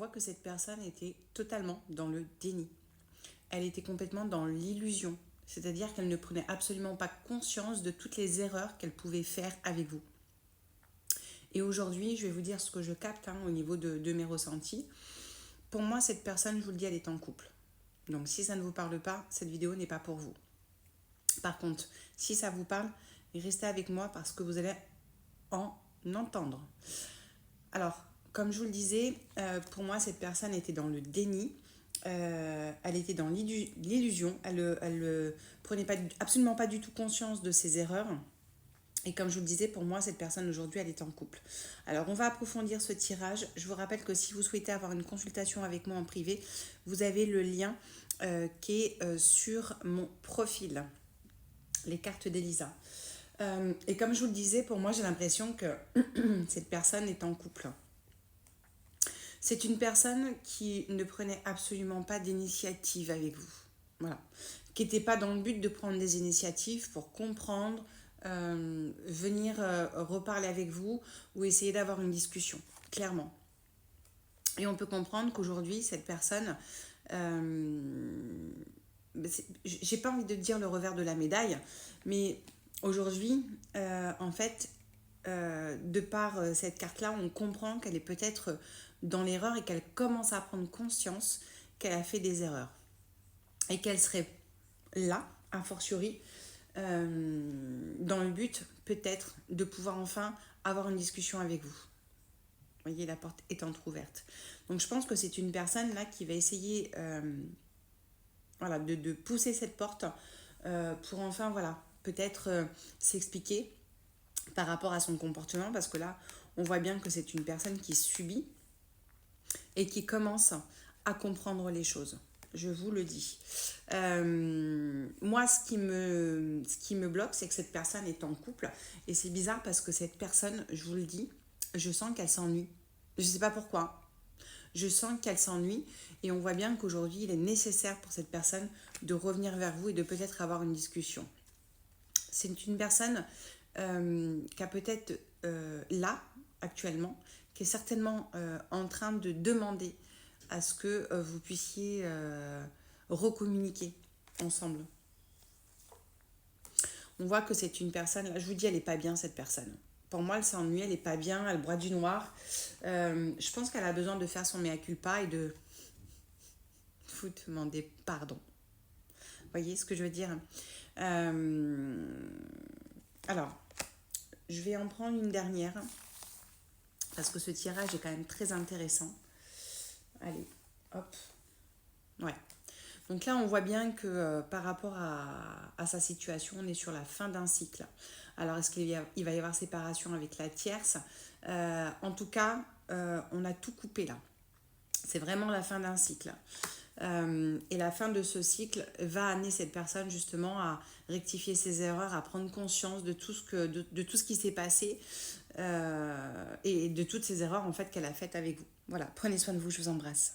On voit que cette personne était totalement dans le déni. Elle était complètement dans l'illusion. C'est-à-dire qu'elle ne prenait absolument pas conscience de toutes les erreurs qu'elle pouvait faire avec vous. Et aujourd'hui, je vais vous dire ce que je capte au niveau de mes ressentis. Pour moi, cette personne, je vous le dis, elle est en couple. Donc si ça ne vous parle pas, cette vidéo n'est pas pour vous. Par contre, si ça vous parle, restez avec moi parce que vous allez en entendre. Alors, comme je vous le disais, pour moi, cette personne était dans le déni. Elle était dans l'illusion. Elle ne prenait absolument pas du tout conscience de ses erreurs. Et comme je vous le disais, pour moi, cette personne aujourd'hui, elle est en couple. Alors, on va approfondir ce tirage. Je vous rappelle que si vous souhaitez avoir une consultation avec moi en privé, vous avez le lien qui est sur mon profil, les cartes d'Elisa. Et comme je vous le disais, pour moi, j'ai l'impression que cette personne est en couple. C'est une personne qui ne prenait absolument pas d'initiative avec vous. Voilà. Qui n'était pas dans le but de prendre des initiatives pour comprendre, venir reparler avec vous ou essayer d'avoir une discussion, clairement. Et on peut comprendre qu'aujourd'hui, cette personne, j'ai pas envie de dire le revers de la médaille, mais aujourd'hui, en fait, de par cette carte-là, on comprend qu'elle est peut-être dans l'erreur et qu'elle commence à prendre conscience qu'elle a fait des erreurs. Et qu'elle serait là, a fortiori, dans le but peut-être de pouvoir enfin avoir une discussion avec vous. Vous voyez, la porte est entrouverte. Donc je pense que c'est une personne là qui va essayer de pousser cette porte pour enfin peut-être s'expliquer par rapport à son comportement, parce que là on voit bien que c'est une personne qui subit et qui commence à comprendre les choses. Je vous le dis. Moi, ce qui me bloque, c'est que cette personne est en couple. Et c'est bizarre parce que cette personne, je vous le dis, je sens qu'elle s'ennuie. Je ne sais pas pourquoi. Je sens qu'elle s'ennuie. Et on voit bien qu'aujourd'hui, il est nécessaire pour cette personne de revenir vers vous et de peut-être avoir une discussion. C'est une personne qui a peut-être là, actuellement, qui est certainement en train de demander à ce que vous puissiez recommuniquer ensemble. On voit que c'est une personne, là je vous dis, elle n'est pas bien cette personne. Pour moi, elle s'ennuie, elle n'est pas bien, elle broie du noir. Je pense qu'elle a besoin de faire son mea culpa et de vous demander pardon. Vous voyez ce que je veux dire? Alors, je vais en prendre une dernière parce que ce tirage est quand même très intéressant. Allez, hop. Ouais. Donc là, on voit bien que par rapport à sa situation, on est sur la fin d'un cycle. Alors, est-ce qu'il va y avoir séparation avec la tierce? En tout cas, on a tout coupé là. C'est vraiment la fin d'un cycle. Et la fin de ce cycle va amener cette personne justement à rectifier ses erreurs, à prendre conscience de tout ce qui s'est passé et de toutes ces erreurs en fait qu'elle a faites avec vous. Voilà, prenez soin de vous, je vous embrasse.